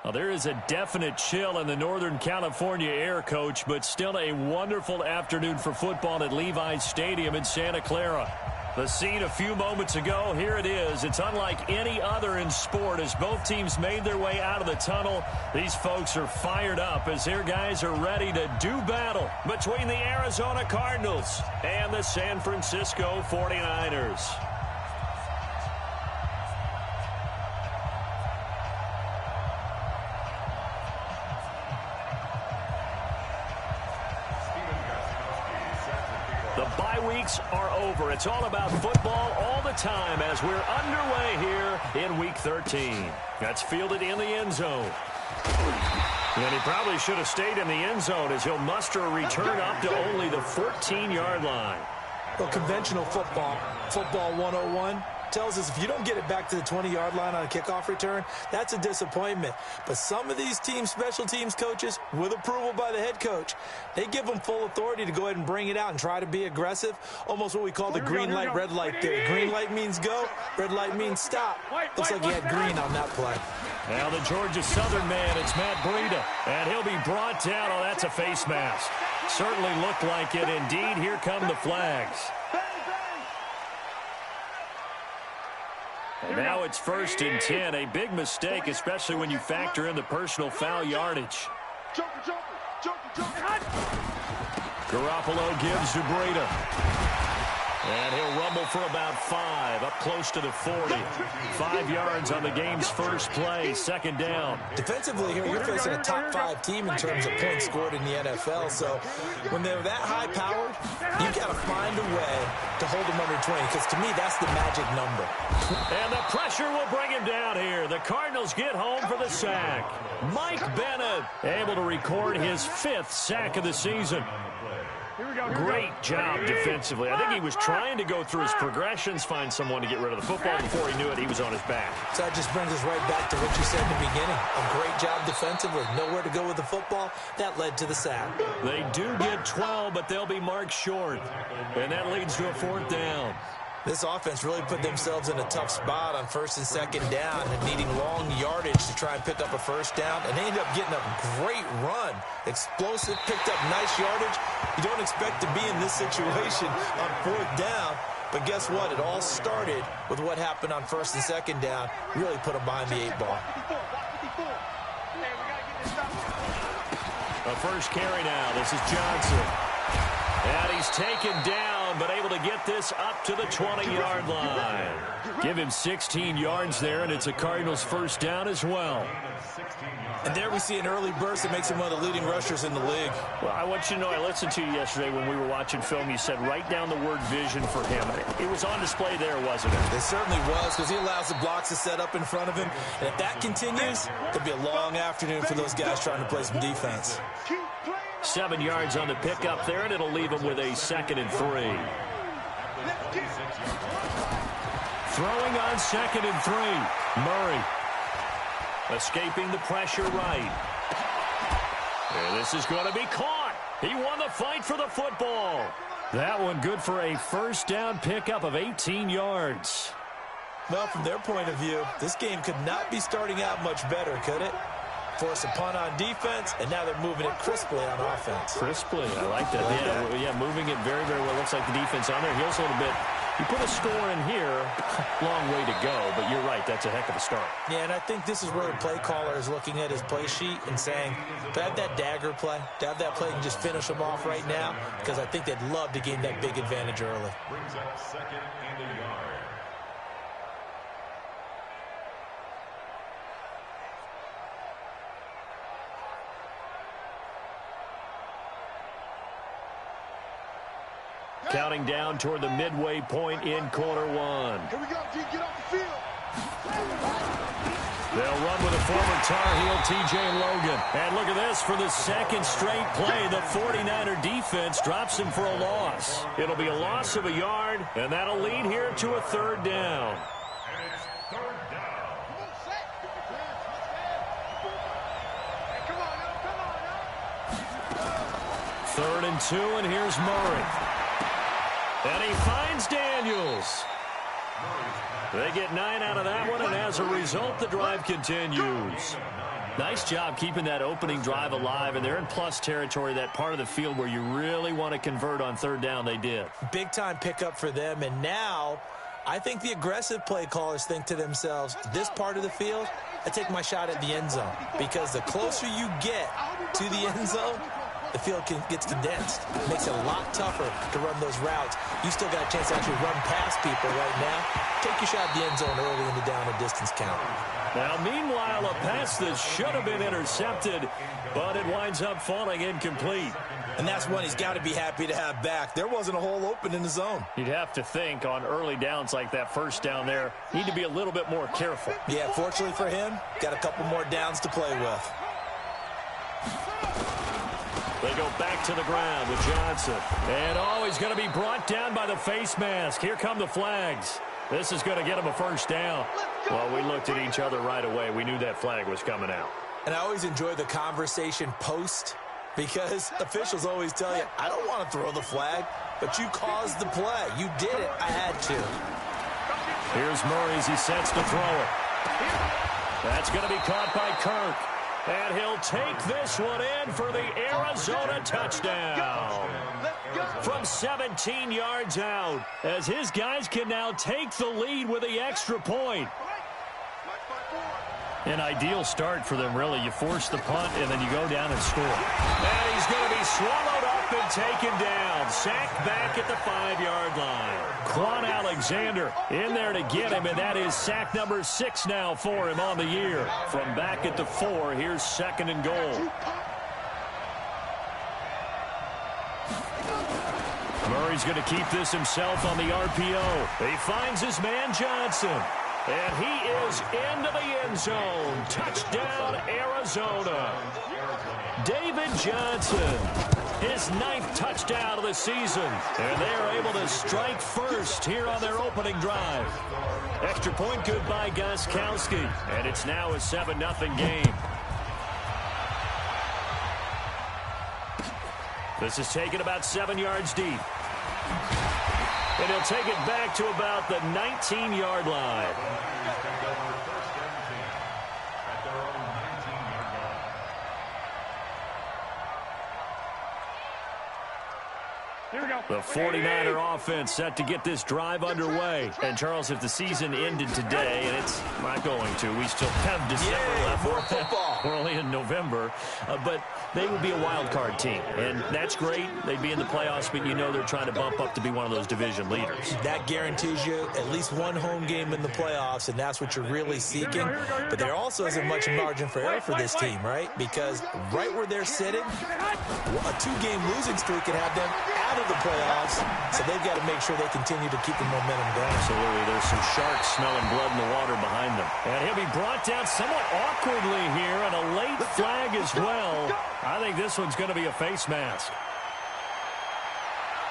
Well, there is a definite chill in the Northern California air, Coach, but still a wonderful afternoon for football at Levi's Stadium in Santa Clara. The scene a few moments ago, here it is. It's unlike any other in sport as both teams made their way out of the tunnel. These folks are fired up as their guys are ready to do battle between the Arizona Cardinals and the San Francisco 49ers. The bye weeks are over. It's all about football all the time as we're underway here in Week 13. That's fielded in the end zone. And he probably should have stayed in the end zone as he'll muster a return up to only the 14-yard line. Well, conventional football 101, tells us if you don't get it back to the 20-yard line on a kickoff return, that's a disappointment. But some of these special teams coaches, with approval by the head coach, they give them full authority to go ahead and bring it out and try to be aggressive, almost what we call the green light, red light theory. Green light means go, red light means stop. Looks like he had green on that play. Now the Georgia Southern man, it's Matt Breida, and he'll be brought down. Oh, that's a face mask. Certainly looked like it. Indeed, here come the flags. And now it's 1st and 10. A big mistake, especially when you factor in the personal foul yardage. Garoppolo gives to Breida. And he'll rumble for about 5, up close to the 40. 5 yards on the game's first play, 2nd down. Defensively here, you're facing a top 5 team in terms of points scored in the NFL. So when they're that high-powered, you've got to find a way to hold them under 20, because to me, that's the magic number. And the pressure will bring him down here. The Cardinals get home for the sack. Mike Bennett able to record his 5th sack of the season. Great job defensively. I think he was trying to go through his progressions, find someone to get rid of the football. Before he knew it, he was on his back. So that just brings us right back to what you said in the beginning. A great job defensively. Nowhere to go with the football. That led to the sack. They do get 12, but they'll be marked short. And that leads to a 4th down. This offense really put themselves in a tough spot on 1st and 2nd down and needing long yardage to try and pick up a 1st down. And they ended up getting a great run. Explosive, picked up nice yardage. You don't expect to be in this situation on 4th down. But guess what? It all started with what happened on 1st and 2nd down. Really put them behind the 8 ball. A first carry now. This is Johnson. And he's taken down, but able to get this up to the 20-yard line. Give him 16 yards there, and it's a Cardinals 1st down as well. And there we see an early burst that makes him one of the leading rushers in the league. Well, I want you to know, I listened to you yesterday when we were watching film. You said write down the word vision for him. It was on display there, wasn't it? It certainly was, because he allows the blocks to set up in front of him. And if that continues, it'll be a long afternoon for those guys trying to play some defense. 7 yards on the pickup there, and it'll leave him with a 2nd and 3. Throwing on 2nd and 3. Murray. Escaping the pressure right. And this is going to be caught. He won the fight for the football. That one good for a 1st down pickup of 18 yards. Well, from their point of view, this game could not be starting out much better, could it? Force a punt on defense, and now they're moving it crisply on offense. Crisply, I like that. Yeah, moving it very, very well. Looks like the defense on there heals a little bit. You put a score in here, long way to go, but you're right, that's a heck of a start. Yeah, and I think this is where the play caller is looking at his play sheet and saying, to have that dagger play, to have that play and just finish them off right now, because I think they'd love to gain that big advantage early. Brings up 2nd and a yard. Counting down toward the midway point in quarter 1. Here we go, G. Get off the field. They'll run with a former Tar Heel, T.J. Logan. And look at this. For the 2nd straight play, the 49er defense drops him for a loss. It'll be a loss of a yard, and that'll lead here to a 3rd down. And it's 3rd down. Come on, now. 3rd and 2, and here's Murray. And he finds Daniels. Murray's pass They get 9 out of that one, and as a result, the drive continues. Nice job keeping that opening drive alive, and they're in plus territory, that part of the field where you really want to convert on third down. They did. Big-time pickup for them, and now I think the aggressive play callers think to themselves, this part of the field, I take my shot at the end zone, because the closer you get to the end zone, the field gets condensed. It makes it a lot tougher to run those routes. You still got a chance to actually run past people right now. Take your shot at the end zone early in the down and distance count. Now, meanwhile, a pass that should have been intercepted, but it winds up falling incomplete. And that's one he's got to be happy to have back. There wasn't a hole open in the zone. You'd have to think on early downs like that first down there, need to be a little bit more careful. Yeah, fortunately for him, got a couple more downs to play with. They go back to the ground with Johnson. And, he's going to be brought down by the face mask. Here come the flags. This is going to get him a first down. Well, we looked at each other right away. We knew that flag was coming out. And I always enjoy the conversation post, because officials always tell you, I don't want to throw the flag, but you caused the play. You did it. I had to. Here's Murray as he sets to throw it. That's going to be caught by Kirk. And he'll take this one in for the Arizona touchdown. From 17 yards out, as his guys can now take the lead with the extra point. An ideal start for them, really. You force the punt, and then you go down and score. And he's going to be swallowed up and taken down. Sacked back at the 5-yard line. Quan Alexander in there to get him, and that is sack number 6 now for him on the year. From back at the 4, here's 2nd and goal. Murray's going to keep this himself on the RPO. He finds his man Johnson. And he is into the end zone. Touchdown, Arizona. David Johnson, his 9th touchdown of the season. And they are able to strike first here on their opening drive. Extra point good by Gostkowski. And it's now a 7-0 game. This is taken about 7 yards deep. And he'll take it back to about the 19-yard line. Here we go. The 49er offense set to get this drive underway. And, Charles, if the season ended today, and it's not going to, we still have December left. More football. We're only in November. But they would be a wild card team. And that's great. They'd be in the playoffs, but you know they're trying to bump up to be one of those division leaders. That guarantees you at least one home game in the playoffs, and that's what you're really seeking. But there also isn't much margin for error for this team, right? Because right where they're sitting, a 2-game losing streak could have them out of the playoffs, so they've got to make sure they continue to keep the momentum going. Absolutely. There's some sharks smelling blood in the water behind them. And he'll be brought down somewhat awkwardly here, and a late flag as well. I think this one's going to be a face mask.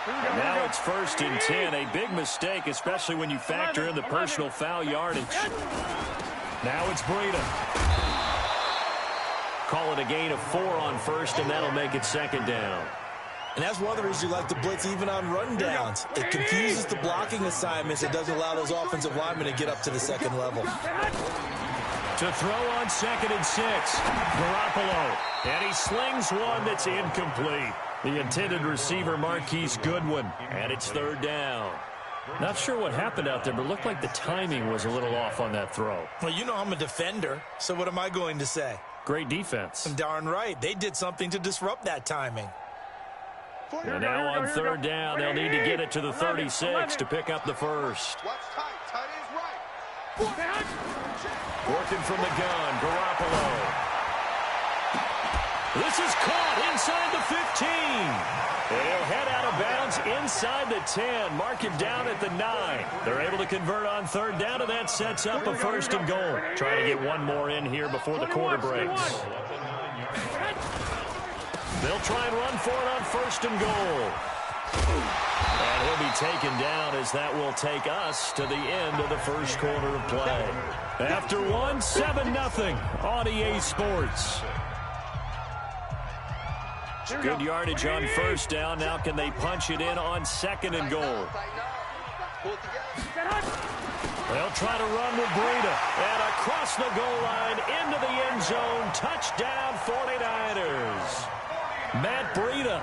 And now it's 1st and 10. A big mistake, especially when you factor in the personal foul yardage. Now it's Breida. Call it a gain of 4 on 1st, and that'll make it 2nd down. And that's one of the reasons you like to blitz even on run downs. It confuses the blocking assignments. It doesn't allow those offensive linemen to get up to the 2nd level. To throw on 2nd and 6. Garoppolo. And he slings one that's incomplete. The intended receiver, Marquise Goodwin. And it's 3rd down. Not sure what happened out there, but it looked like the timing was a little off on that throw. Well, you know I'm a defender, so what am I going to say? Great defense. Darn right. They did something to disrupt that timing. And now on 3rd down, they'll need to get it to the 36 to pick up the first. Watch tight. Tight is right. Working from the gun, Garoppolo. This is caught inside the 15. They'll head out of bounds inside the 10. Mark him down at the 9. They're able to convert on 3rd down, and that sets up a 1st and goal. Trying to get one more in here before the quarter breaks. They'll try and run for it on 1st and goal. And he'll be taken down as that will take us to the end of the first quarter of play. After one, 7-0 on EA Sports. Good yardage on 1st down. Now can they punch it in on 2nd and goal? They'll try to run with Breida. And across the goal line into the end zone. Touchdown 49ers. Matt Breida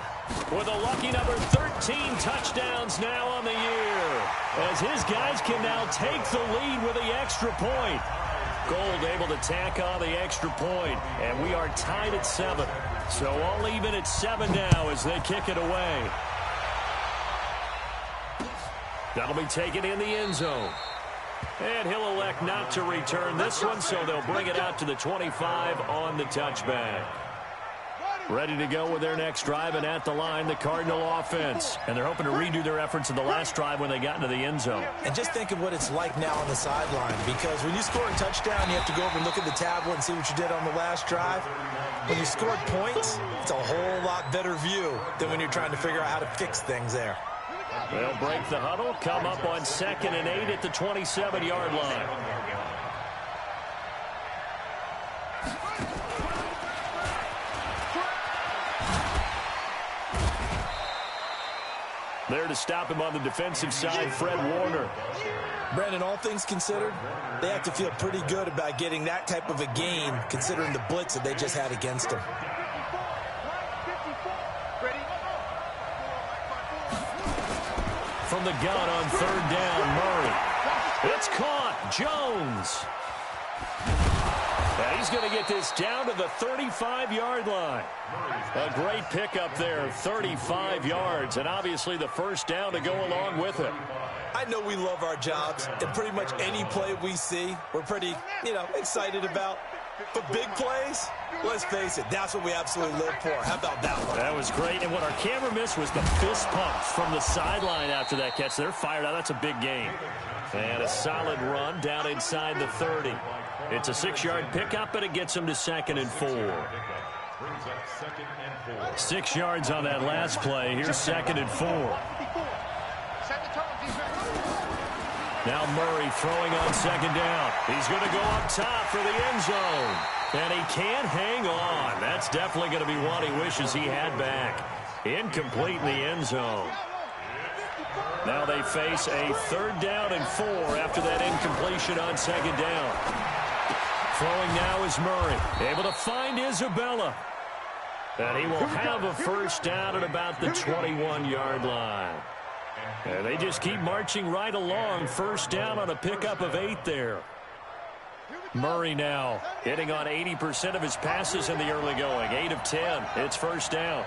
with a lucky number 13 touchdowns now on the year, as his guys can now take the lead with the extra point. Gold able to tack on the extra point, and we are tied at 7. So all even at 7 now as they kick it away. That'll be taken in the end zone. And he'll elect not to return this one, so they'll bring it out to the 25 on the touchback. Ready to go with their next drive, and at the line, the Cardinal offense. And they're hoping to redo their efforts in the last drive when they got into the end zone. And just think of what it's like now on the sideline, because when you score a touchdown, you have to go over and look at the tablet and see what you did on the last drive. When you scored points, it's a whole lot better view than when you're trying to figure out how to fix things there. They'll break the huddle, come up on 2nd and 8 at the 27-yard line. There to stop him on the defensive side, Fred Warner. Brandon, all things considered, they have to feel pretty good about getting that type of a game, considering the blitz that they just had against them. From the gun on 3rd down, Murray. It's caught. Jones. And he's going to get this down to the 35-yard line. A great pickup there, 35 yards, and obviously the first down to go along with it. I know we love our jobs, and pretty much any play we see, we're pretty, excited about. But big plays, let's face it, that's what we absolutely live for. How about that one? That was great, and what our camera missed was the fist pumps from the sideline after that catch. They're fired out. That's a big game. And a solid run down inside the 30. It's a 6-yard pickup, and it gets them to 2nd and 4. 6 yards on that last play. Here's 2nd and 4. Now Murray throwing on 2nd down. He's going to go up top for the end zone. And he can't hang on. That's definitely going to be one he wishes he had back. Incomplete in the end zone. Now they face a 3rd down and 4 after that incompletion on 2nd down. Throwing now is Murray. Able to find Isabella. And he will have a first down at about the 21-yard line. And they just keep marching right along. First down on a pickup of 8 there. Murray now hitting on 80% of his passes in the early going. 8 of 10. It's first down.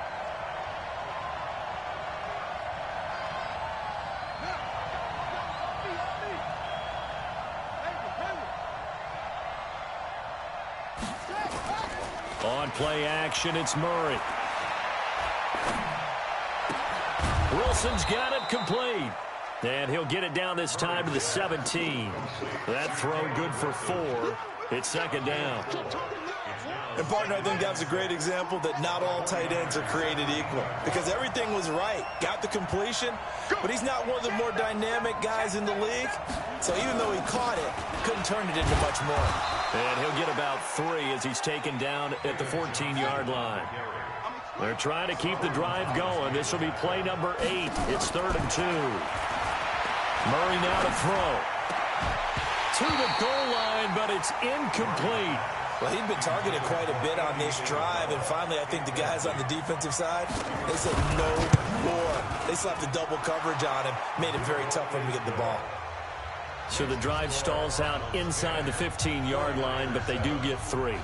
On play action, it's Murray. Wilson's got it complete. And he'll get it down this time to the 17. That throw good for 4. It's 2nd down. And, partner, I think that's a great example that not all tight ends are created equal. Because everything was right. Got the completion, but he's not one of the more dynamic guys in the league. So even though he caught it, couldn't turn it into much more. And he'll get about 3 as he's taken down at the 14-yard line. They're trying to keep the drive going. This will be play number 8. It's 3rd and 2. Murray now to throw. To the goal line, but it's incomplete. Well, he'd been targeted quite a bit on this drive, and finally I think the guys on the defensive side, they said no more. They slapped the double coverage on him, made it very tough for him to get the ball. So the drive stalls out inside the 15-yard line, but they do get 3.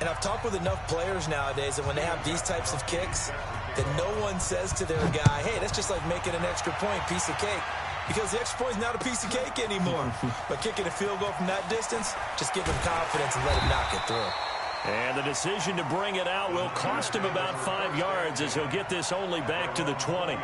And I've talked with enough players nowadays that when they have these types of kicks, that no one says to their guy, hey, that's just like making an extra point, piece of cake. Because the extra point is not a piece of cake anymore. But kicking a field goal from that distance, just give him confidence and let him knock it through. And the decision to bring it out will cost him about 5 yards as he'll get this only back to the 20.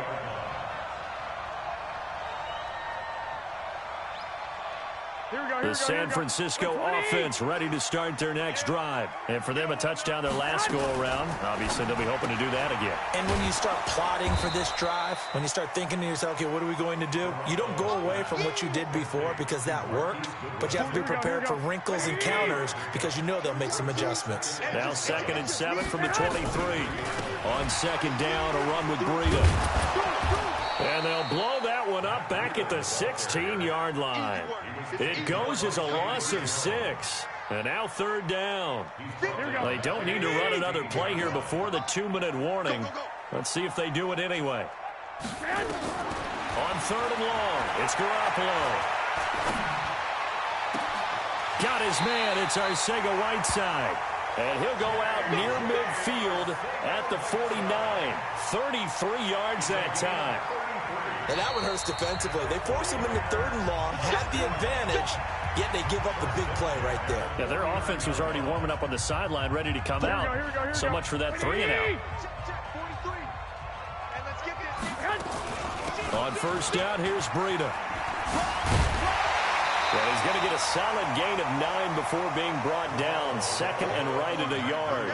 The San Francisco offense ready to start their next drive. And for them, a touchdown their last go-around. Obviously, they'll be hoping to do that again. And when you start plotting for this drive, when you start thinking to yourself, okay, what are we going to do? You don't go away from what you did before because that worked, but you have to be prepared for wrinkles and counters because you know they'll make some adjustments. Now 2nd and 7 from the 23. On 2nd down, a run with Breida. And they'll blow that one up back at the 16-yard line. It goes as a loss of 6. And now third down. They don't need to run another play here before the 2-minute warning. Let's see if they do it anyway. On third and long, it's Garoppolo. Got his man. It's Arcega-Whiteside. And he'll go out near midfield at the 49. 33 yards that time. And that one hurts defensively. They force him into third and long, had the advantage, yet they give up the big play right there. Yeah, their offense was already warming up on the sideline, ready to come out. So much for that 3 and out. On first down, here's Breida. Well, he's going to get a solid gain of 9 before being brought down. Second and right at a yard.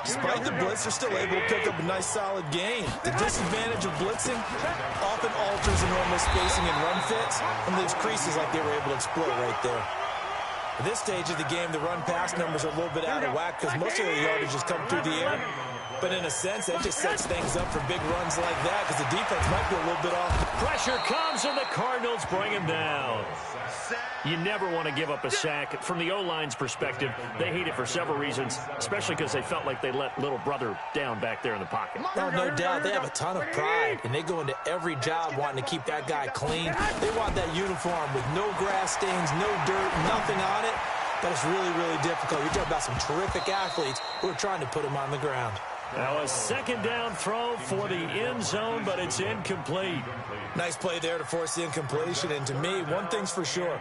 Despite the blitz, they're still able to pick up a nice, solid gain. The disadvantage of blitzing often alters the normal spacing and run fits, and leaves creases like they were able to exploit right there. At this stage of the game, the run-pass numbers are a little bit out of whack because most of the yardage has come through the air. But in a sense, that just sets things up for big runs like that because the defense might be a little bit off. Pressure comes, and the Cardinals bring him down. You never want to give up a sack. From the O-line's perspective, they hate it for several reasons, especially because they felt like they let little brother down back there in the pocket. Oh, no doubt. They have a ton of pride, and they go into every job wanting to keep that guy clean. They want that uniform with no grass stains, no dirt, nothing on it. But it's really, really difficult. You're talking about some terrific athletes who are trying to put him on the ground. Now a second down throw for the end zone, but it's incomplete. Nice play there to force the incompletion. And to me, one thing's for sure.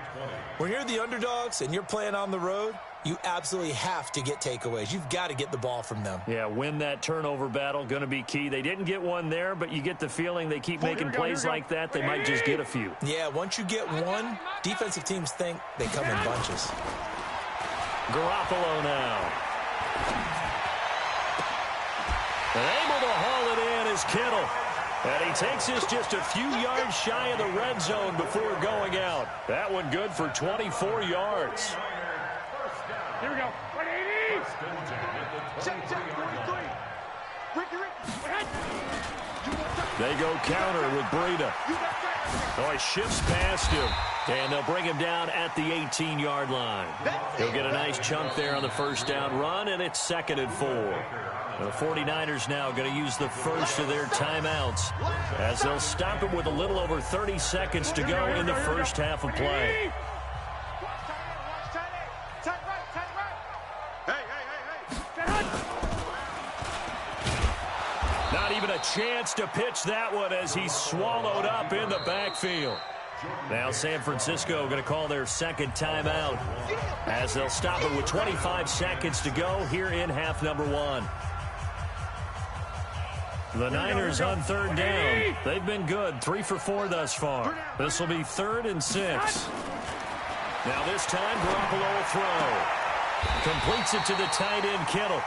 When you're the underdogs and you're playing on the road, you absolutely have to get takeaways. You've got to get the ball from them. Yeah, win that turnover battle, going to be key. They didn't get one there, but you get the feeling they keep making plays like that, they might just get a few. Yeah, once you get one, defensive teams think they come in bunches. Garoppolo now. And able to haul it in is Kittle. And he takes this just a few yards shy of the red zone before going out. That one good for 24 yards. Here we go. 180. Check, 43. They go counter with Breida. Oh, he shifts past him. And they'll bring him down at the 18-yard line. He'll get a nice chunk there on the first down run, and it's 2nd and 4. The 49ers now going to use the first of their timeouts as they'll stop it with a little over 30 seconds to go in the first half of play. Not even a chance to pitch that one as he's swallowed up in the backfield. Now San Francisco going to call their second timeout as they'll stop it with 25 seconds to go here in half number 1. The Niners on third down. They've been good, 3 for 4 thus far. This will be 3rd and 6. Now this time, Garoppolo will throw. Completes it to the tight end, Kittle.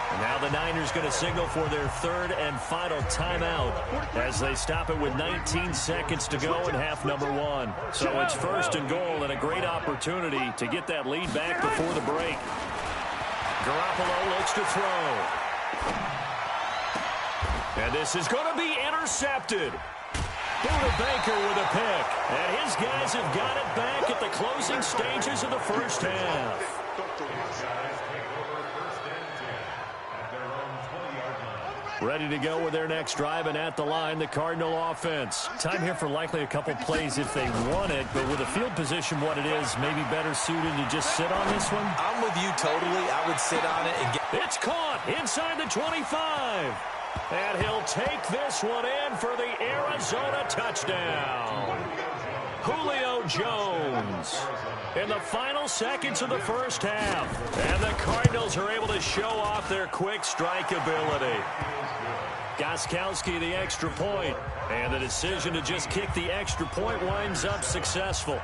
And now the Niners going to signal for their 3rd and final timeout as they stop it with 19 seconds to go in half number 1. So it's 1st and goal and a great opportunity to get that lead back before the break. Garoppolo looks to throw. And this is going to be intercepted. Buda Baker with a pick. And his guys have got it back at the closing stages of the first half. Ready to go with their next drive, and at the line, the Cardinal offense. Time here for likely a couple plays if they want it, but with the field position what it is, maybe better suited to just sit on this one? I'm with you totally. I would sit on it and get... It's caught inside the 25. And he'll take this one in for the Arizona touchdown. Julio Jones in the final seconds of the first half. And the Cardinals are able to show off their quick strike ability. Gostkowski the extra point, and the decision to just kick the extra point winds up successful.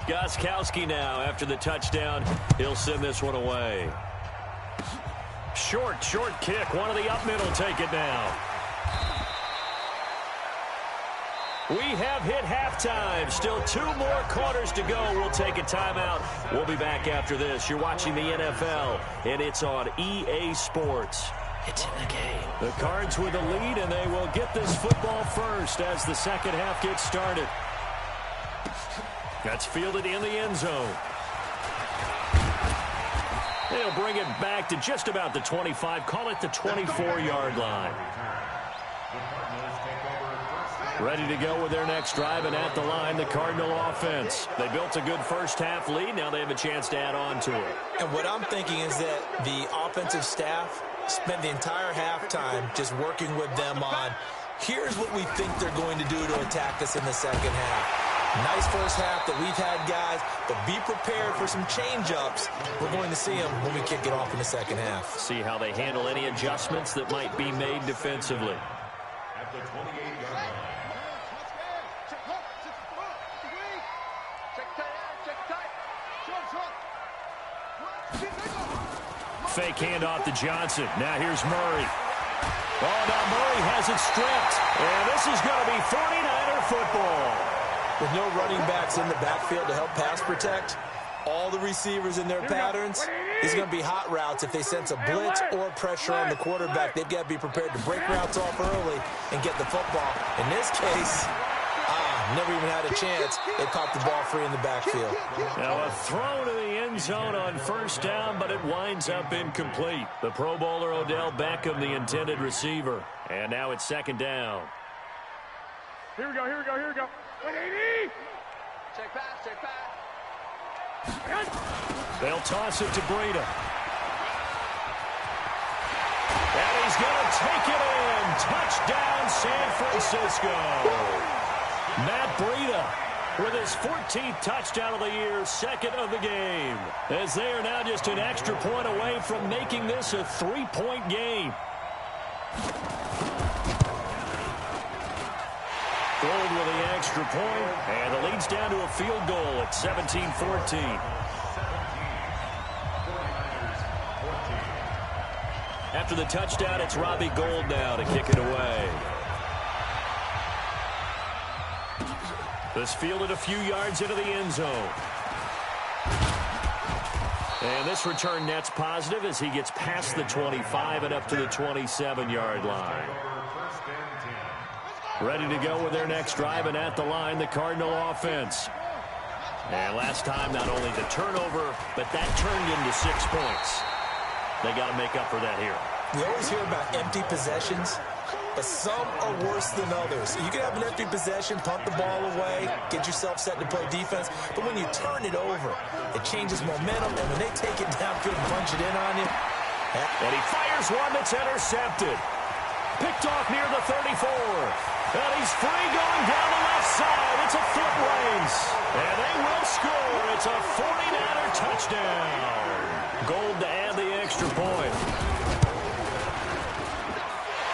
Gostkowski now after the touchdown. He'll send this one away. Short kick. One of the up middle take it now. We have hit halftime. Still 2 more quarters to go. We'll take a timeout. We'll be back after this. You're watching the NFL, and it's on EA Sports. It's in the game. The Cards with a lead, and they will get this football first as the second half gets started. That's fielded in the end zone. They'll bring it back to just about the 25. Call it the 24-yard line. Ready to go with their next drive, and at the line, the Cardinal offense. They built a good first-half lead. Now they have a chance to add on to it. And what I'm thinking is that the offensive staff spent the entire halftime just working with them on, here's what we think they're going to do to attack us in the second half. Nice first half that we've had, guys, but be prepared for some change-ups. We're going to see them when we kick it off in the second half. See how they handle any adjustments that might be made defensively. At the 28-yard line. Fake handoff to Johnson. Now here's Murray. Oh, now Murray has it stripped. And this is going to be 49er football. With no running backs in the backfield to help pass protect, all the receivers in their patterns, these are going to be hot routes. If they sense a blitz or pressure on the quarterback, they've got to be prepared to break routes off early and get the football. In this case, never even had a chance. They caught the ball free in the backfield. Now a throw to the end zone on first down, but it winds up incomplete. The Pro Bowler Odell Beckham, the intended receiver. And now it's second down. Here we go, here we go, here we go. 180! Check pass, check pass. They'll toss it to Breida. And he's going to take it in. Touchdown, San Francisco. Matt Breida with his 14th touchdown of the year, second of the game, as they are now just an extra point away from making this a 3-point game. Gold with the extra point, and the lead's down to a field goal at 17-14. After the touchdown, it's Robbie Gould now to kick it away. This fielded a few yards into the end zone. And this return net's positive as he gets past the 25 and up to the 27-yard line. Ready to go with their next drive, and at the line, the Cardinal offense. And last time, not only the turnover, but that turned into 6 points. They got to make up for that here. We always hear about empty possessions, but some are worse than others. You can have an empty possession, punt the ball away, get yourself set to play defense, but when you turn it over, it changes momentum, and when they take it downfield and punch it in on you. And he fires one that's intercepted. Picked off near the 34. And he's free going down the left side. It's a foot race. And they will score. It's a 49er touchdown. Gold to add the extra point.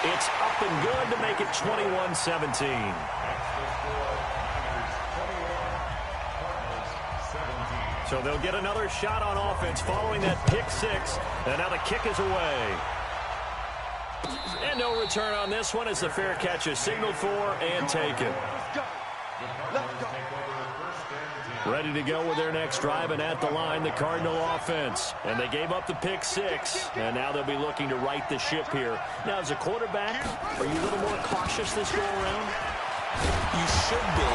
It's up and good to make it 21-17. So they'll get another shot on offense following that pick six. And now the kick is away. And no return on this one as the fair catch is signaled for and taken. Ready to go with their next drive, and at the line, the Cardinal offense. And they gave up the pick six, and now they'll be looking to right the ship here. Now, as a quarterback, are you a little more cautious this go around? You should be,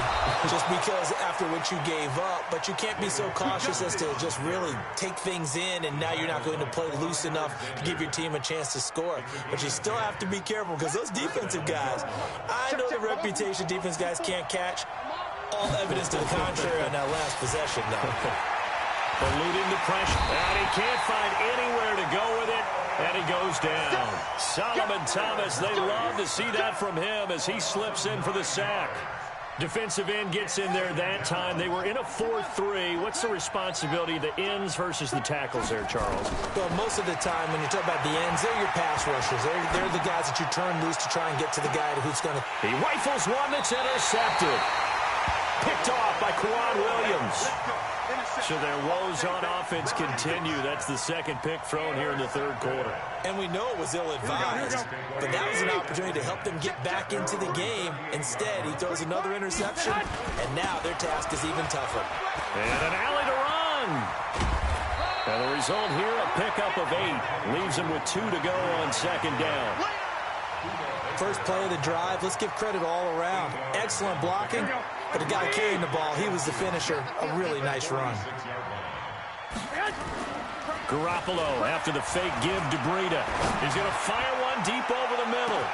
just because after what you gave up, but you can't be so cautious as to just really take things in, and now you're not going to play loose enough to give your team a chance to score. But you still have to be careful, because those defensive guys, I know the reputation defense guys can't catch. All evidence to the contrary on that last possession now. Eluding the pressure, and he can't find anywhere to go with it, and he goes down. Solomon Thomas, they love to see that from him as he slips in for the sack. Defensive end gets in there that time. They were in a 4-3. What's the responsibility of the ends versus the tackles there, Charles? Well, most of the time when you talk about the ends, they're your pass rushers. They're the guys that you turn loose to try and get to the guy who's going to... He rifles one that's intercepted. Picked off by Quan Williams. So their woes on offense continue. That's the second pick thrown here in the third quarter. And we know it was ill-advised, but that was an opportunity to help them get back into the game. Instead, he throws another interception, and now their task is even tougher. And an alley to run. And the result here, a pickup of 8. Leaves him with 2 to go on second down. First play of the drive, let's give credit all around. Excellent blocking, but the guy carrying the ball, he was the finisher. A really nice run. Garoppolo, after the fake give to Breida. He's going to fire one deep over the middle.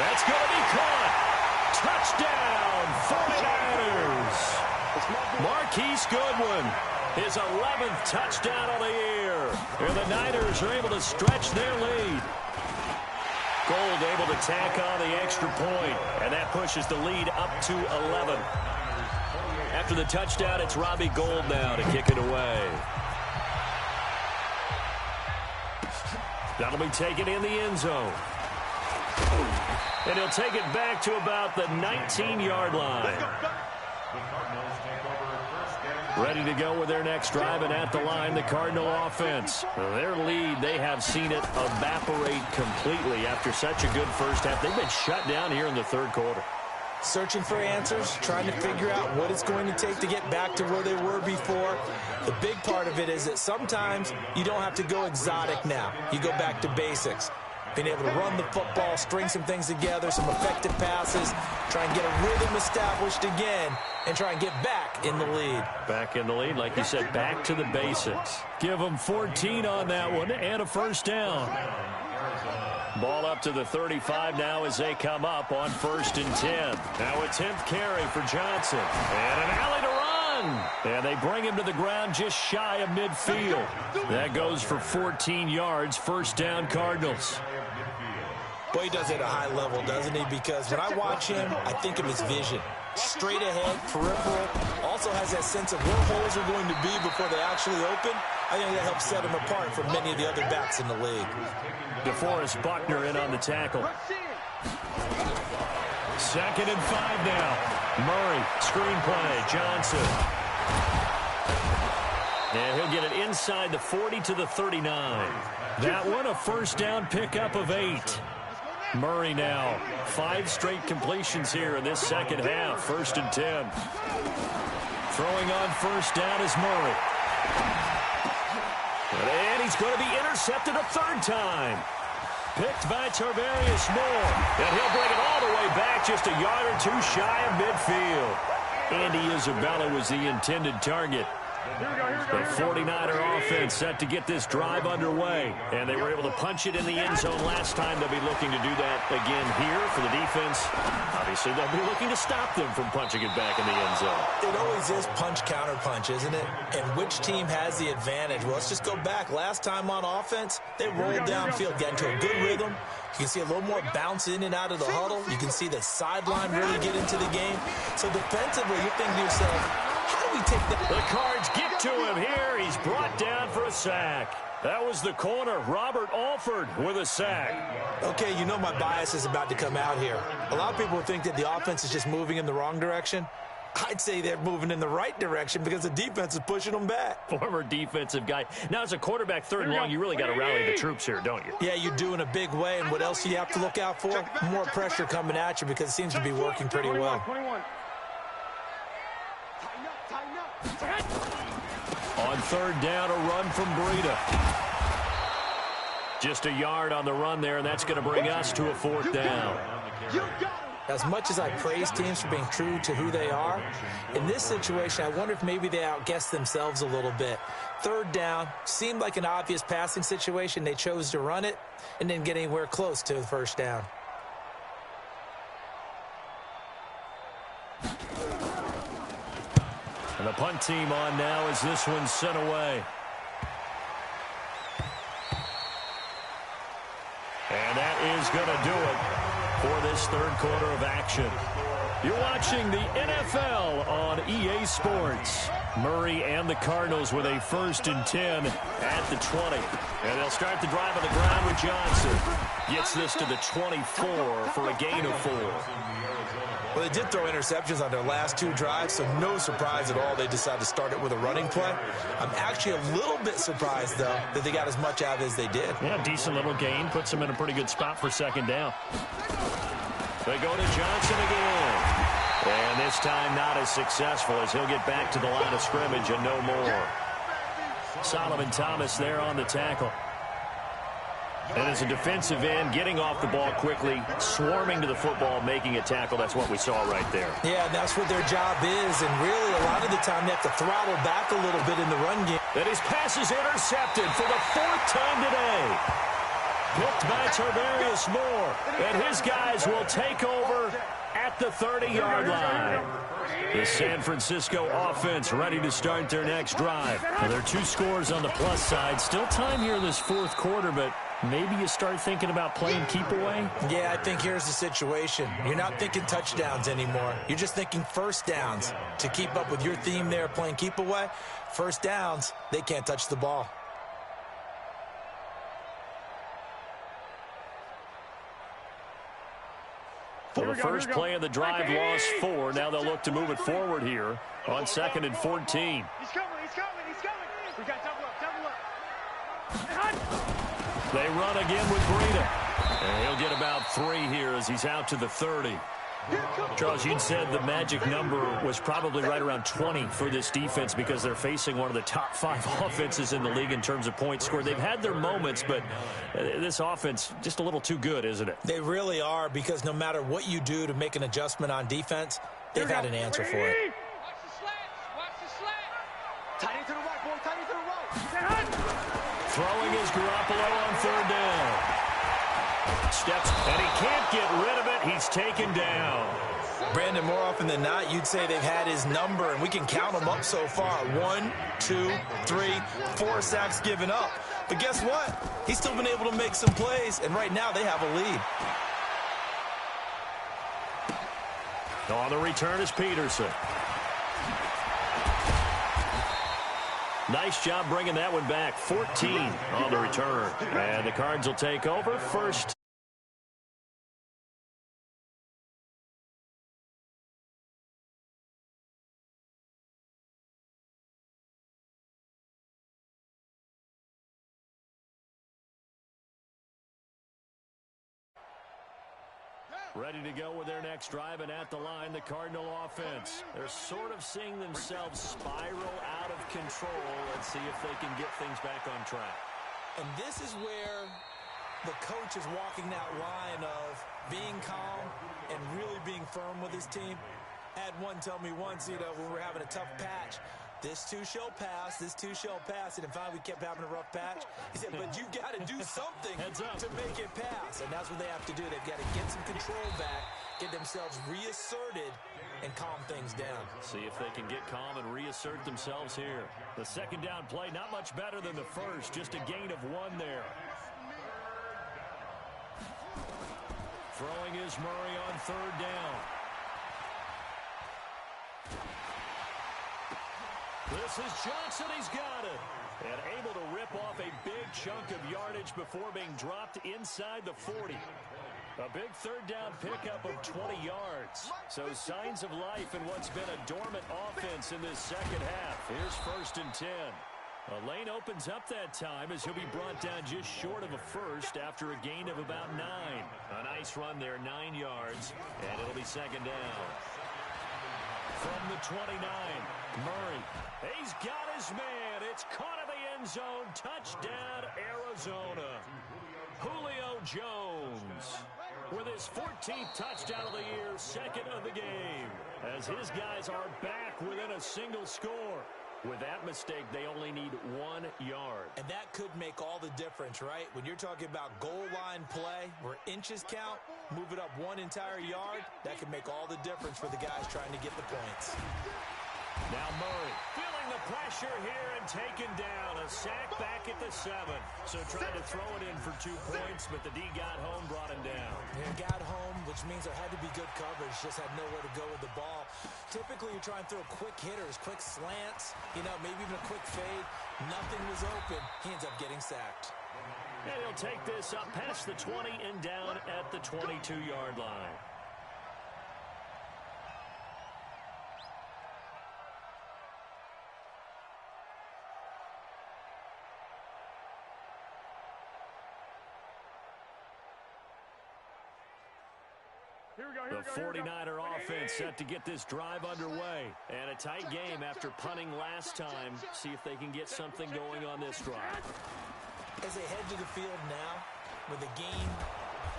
That's going to be caught. Touchdown, 49ers. Marquise Goodwin, his 11th touchdown of the year. And the Niners are able to stretch their lead. Gold able to tack on the extra point, and that pushes the lead up to 11. After the touchdown, it's Robbie Gould now to kick it away. That'll be taken in the end zone. And he'll take it back to about the 19-yard line. Ready to go with their next drive, and at the line, the Cardinal offense. Their lead, they have seen it evaporate completely after such a good first half. They've been shut down here in the third quarter. Searching for answers, trying to figure out what it's going to take to get back to where they were before. The big part of it is that sometimes you don't have to go exotic now. You go back to basics. Being able to run the football, string some things together, some effective passes, try and get a rhythm established again, and try and get back in the lead. Back in the lead, like you said, back to the basics. Give them 14 on that one and a first down. Ball up to the 35 now as they come up on 1st and 10. Now a 10th carry for Johnson. And an alley to run. And they bring him to the ground just shy of midfield. That goes for 14 yards. First down, Cardinals. Boy, he does it at a high level, doesn't he? Because when I watch him, I think of his vision. Straight ahead, peripheral. Also has that sense of where holes are going to be before they actually open. I think that helps set him apart from many of the other backs in the league. DeForest Buckner in on the tackle. 2nd and 5 now. Murray, screenplay, Johnson. And he'll get it inside the 40 to the 39. That one a first down pickup of 8. Murray now, 5 straight completions here in this second half. 1st and 10. Throwing on first down is Murray. And he's going to be intercepted a 3rd time. Picked by Tarvarius Moore. And he'll bring it all the way back just a yard or 2 shy of midfield. Andy Isabella was the intended target. The 49er offense set to get this drive underway. And they were able to punch it in the end zone last time. They'll be looking to do that again here for the defense. Obviously, they'll be looking to stop them from punching it back in the end zone. It always is punch-counter-punch, isn't it? And which team has the advantage? Well, let's just go back. Last time on offense, they rolled downfield, got into a good rhythm. You can see a little more bounce in and out of the huddle. You can see the sideline really get into the game. So defensively, you're thinking to yourself, how do we take that? The Cards get to him here. He's brought down for a sack. That was the corner, Robert Alford, with a sack. Okay, you know my bias is about to come out here. A lot of people think that the offense is just moving in the wrong direction. I'd say they're moving in the right direction because the defense is pushing them back. Former defensive guy. Now, as a quarterback, 3rd and long, you really got to rally the troops here, don't you? Yeah, you do in a big way. And what else do you have to look out for? More pressure coming at you because it seems to be working pretty well. On 3rd down, a run from Breida. Just a yard on the run there, and that's going to bring us to a 4th down. As much as I praise teams for being true to who they are, in this situation, I wonder if maybe they outguessed themselves a little bit. 3rd down, seemed like an obvious passing situation. They chose to run it and didn't get anywhere close to the 1st down. And the punt team on now as this one's sent away. And that is going to do it for this 3rd quarter of action. You're watching the NFL on EA Sports. Murray and the Cardinals with a 1st and 10 at the 20. And they'll start the drive on the ground with Johnson. Gets this to the 24 for a gain of 4. Well, they did throw interceptions on their last 2 drives, so no surprise at all they decided to start it with a running play. I'm actually a little bit surprised, though, that they got as much out as they did. Yeah, decent little gain. Puts them in a pretty good spot for second down. They go to Johnson again. And this time not as successful as he'll get back to the line of scrimmage and no more. Solomon Thomas there on the tackle. And as a defensive end, getting off the ball quickly, swarming to the football, making a tackle, that's what we saw right there. Yeah, that's what their job is, and really a lot of the time they have to throttle back a little bit in the run game. And his pass is intercepted for the 4th time today. Picked by Tarvarius Moore, and his guys will take over at the 30-yard line. The San Francisco offense ready to start their next drive. Now, there are 2 scores on the plus side. Still time here in this 4th quarter, but maybe you start thinking about playing keep away? Yeah, I think here's the situation. You're not thinking touchdowns anymore. You're just thinking first downs. To keep up with your theme there, playing keep away, first downs, they can't touch the ball. Well, the first play of the drive lost 4. Now they'll look to move it forward here on 2nd and 14. He's coming. We got double up. They run again with Breida. And he'll get about 3 here as he's out to the 30. Charles, you'd said the magic number was probably right around 20 for this defense because they're facing one of the top 5 offenses in the league in terms of points scored. They've had their moments, but this offense just a little too good, isn't it? They really are, because no matter what you do to make an adjustment on defense, they've had an answer for it. Watch the slants. Watch the slant. Tight into the right, boy. Tight into the right. Throwing is Garoppolo on 3rd down. Steps, and he can't get rid of it. He's taken down. Brandon, more often than not, you'd say they've had his number, and we can count them up so far. 1, 2, 3, 4 sacks given up. But guess what? He's still been able to make some plays, and right now they have a lead. On the return is Peterson. Nice job bringing that one back. 14 on the return. And the Cards will take over first. Ready to go with their next drive, and at the line, the Cardinal offense. They're sort of seeing themselves spiral out of control. Let's see if they can get things back on track. And this is where the coach is walking that line of being calm and really being firm with his team. I had one tell me once, when we were having a tough patch, this too shall pass, this too shall pass. And finally, we kept having a rough patch. He said, but you got to do something to make it pass. And that's what they have to do. They've got to get some control back, get themselves reasserted, and calm things down. See if they can get calm and reassert themselves here. The second down play, not much better than the first. Just a gain of 1 there. Throwing is Murray on 3rd down. This is Johnson. He's got it. And able to rip off a big chunk of yardage before being dropped inside the 40. A big 3rd down pickup of 20 yards. So signs of life in what's been a dormant offense in this second half. Here's 1st and 10. A lane opens up that time as he'll be brought down just short of a first after a gain of about 9. A nice run there, 9 yards, and it'll be 2nd down. From the 29, Murray. He's got his man. It's caught in the end zone. Touchdown, Arizona. Julio Jones with his 14th touchdown of the year, 2nd of the game, as his guys are back within a single score. With that mistake, they only need 1 yard. And that could make all the difference, right? When you're talking about goal line play where inches count, move it up 1 entire yard, that could make all the difference for the guys trying to get the points. Now Murray feeling the pressure here and taken down. A sack back at the 7. So trying to throw it in for 2 points, but the D got home, brought him down. Yeah, got home, which means there had to be good coverage. Just had nowhere to go with the ball. Typically, you try and throw quick hitters, quick slants, maybe even a quick fade. Nothing was open. He ends up getting sacked. And he'll take this up past the 20 and down at the 22-yard line. The 49er offense set to get this drive underway. And a tight game after punting last time. See if they can get something going on this drive. As they head to the field now, with the game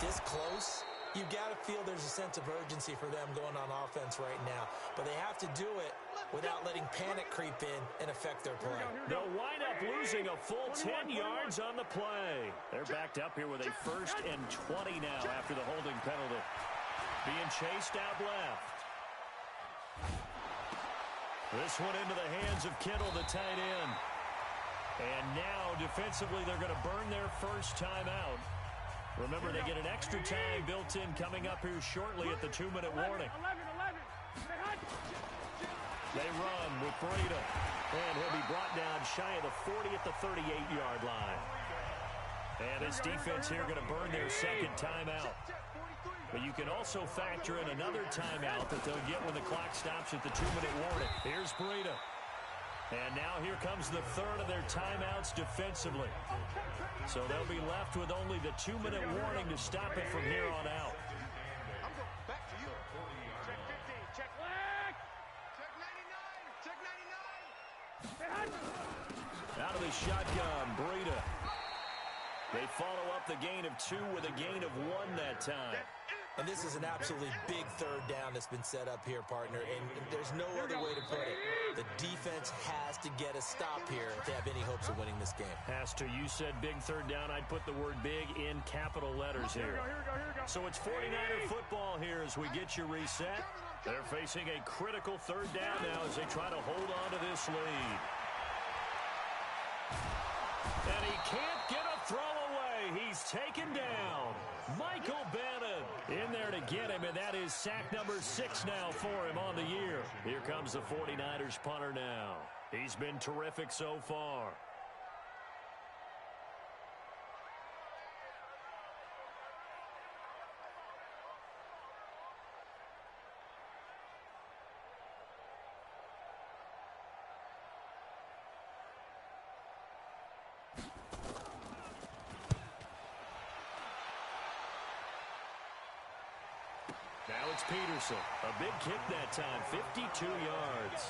this close, you've got to feel there's a sense of urgency for them going on offense right now. But they have to do it without letting panic creep in and affect their play. They'll wind up losing a full 10 yards on the play. They're backed up here with a 1st and 20 now after the holding penalty. Being chased out left. This one into the hands of Kittle, the tight end. And now, defensively, they're going to burn their first timeout. Remember, they get an extra time built in coming up here shortly at the 2-minute warning. They run with Breida. And he'll be brought down shy of the 40 at the 38-yard line. And this defense here going to burn their second timeout. But you can also factor in another timeout that they'll get when the clock stops at the 2-minute warning. Here's Breida. And now here comes the third of their timeouts defensively. So they'll be left with only the 2-minute warning to stop it from here on out. Back to you. Check 15. Check flag. Check 99. Check 99. Out of the shotgun, Breida. They follow up the gain of 2 with a gain of 1 that time. And this is an absolutely big third down that's been set up here, partner. And there's no other way to put it. The defense has to get a stop here if they have any hopes of winning this game. Has to. You said big third down. I'd put the word big in capital letters here. So it's 49er football here as we get you reset. They're facing a critical third down now as they try to hold on to this lead. And he can't get a throw away. He's taken down. Michael Bannon in there to get him, and that is sack number 6 now for him on the year. Here comes the 49ers punter now. He's been terrific so far. Now it's Peterson. A big kick that time, 52 yards.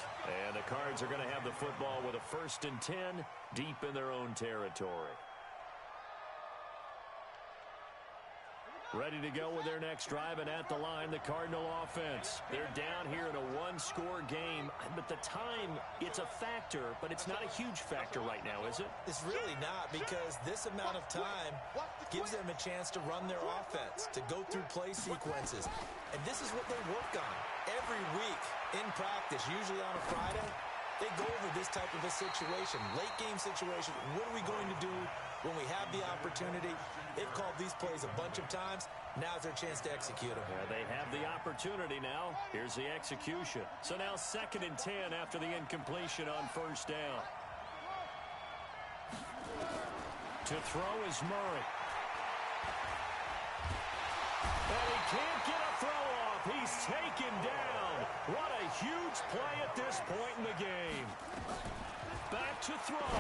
And the Cards are going to have the football with a 1st and 10 deep in their own territory. Ready to go with their next drive, and at the line, the Cardinal offense. They're down here in a 1-score game, but the time, it's a factor, but it's not a huge factor right now, is it? It's really not, because this amount of time gives them a chance to run their offense, to go through play sequences. And this is what they work on every week in practice, usually on a Friday. They go over this type of a situation, late game situation. What are we going to do when we have the opportunity? They've called these plays a bunch of times. Now's their chance to execute them. Yeah, they have the opportunity now. Here's the execution. So now 2nd and 10 after the incompletion on 1st down. To throw is Murray. And he can't get a throw off. He's taken down. What a huge play at this point in the game. Back to throw.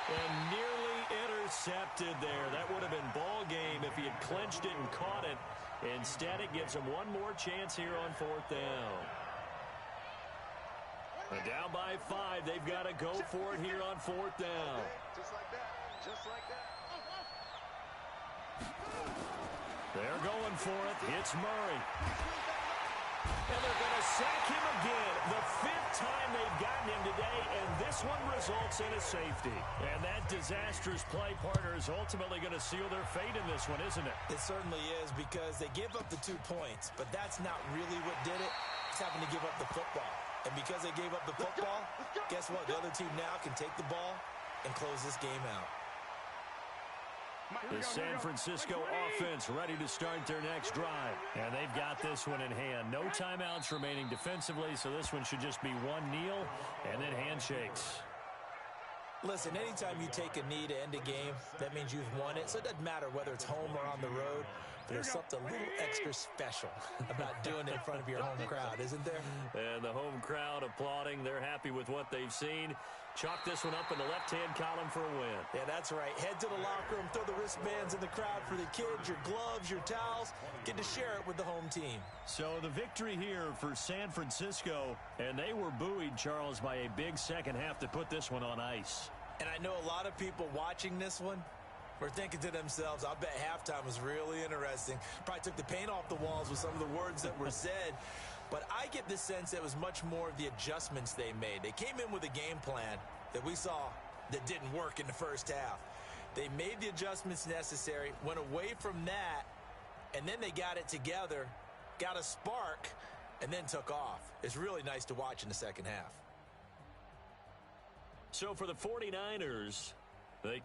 And nearly intercepted there. That would have been ball game if he had clinched it and caught it. Instead, it gives him one more chance here on 4th down. And down by 5. They've got to go for it here on 4th down. Just like that. Just like that. They're going for it. It's Murray. And they're going to sack him again. The 5th time they've gotten him today, and this one results in a safety. And that disastrous play, partner, is ultimately going to seal their fate in this one, isn't it? It certainly is, because they give up the 2 points, but that's not really what did it. It's having to give up the football. And because they gave up the football, guess what? The other team now can take the ball and close this game out. The San Francisco offense ready to start their next drive. And they've got this one in hand. No timeouts remaining defensively, so this one should just be one kneel and then handshakes. Listen, anytime you take a knee to end a game, that means you've won it. So it doesn't matter whether it's home or on the road. There's something a little extra special about doing it in front of your home crowd, isn't there? And the home crowd applauding. They're happy with what they've seen. Chalk this one up in the left-hand column for a win. Yeah, that's right. Head to the locker room, throw the wristbands in the crowd for the kids, your gloves, your towels. Get to share it with the home team. So the victory here for San Francisco, and they were buoyed, Charles, by a big second half to put this one on ice. And I know a lot of people watching this one were thinking to themselves, I bet halftime was really interesting. Probably took the paint off the walls with some of the words that were said. But I get the sense it was much more of the adjustments they made. They came in with a game plan that we saw that didn't work in the first half. They made the adjustments necessary, went away from that, and then they got it together, got a spark, and then took off. It's really nice to watch in the second half. So for the 49ers, they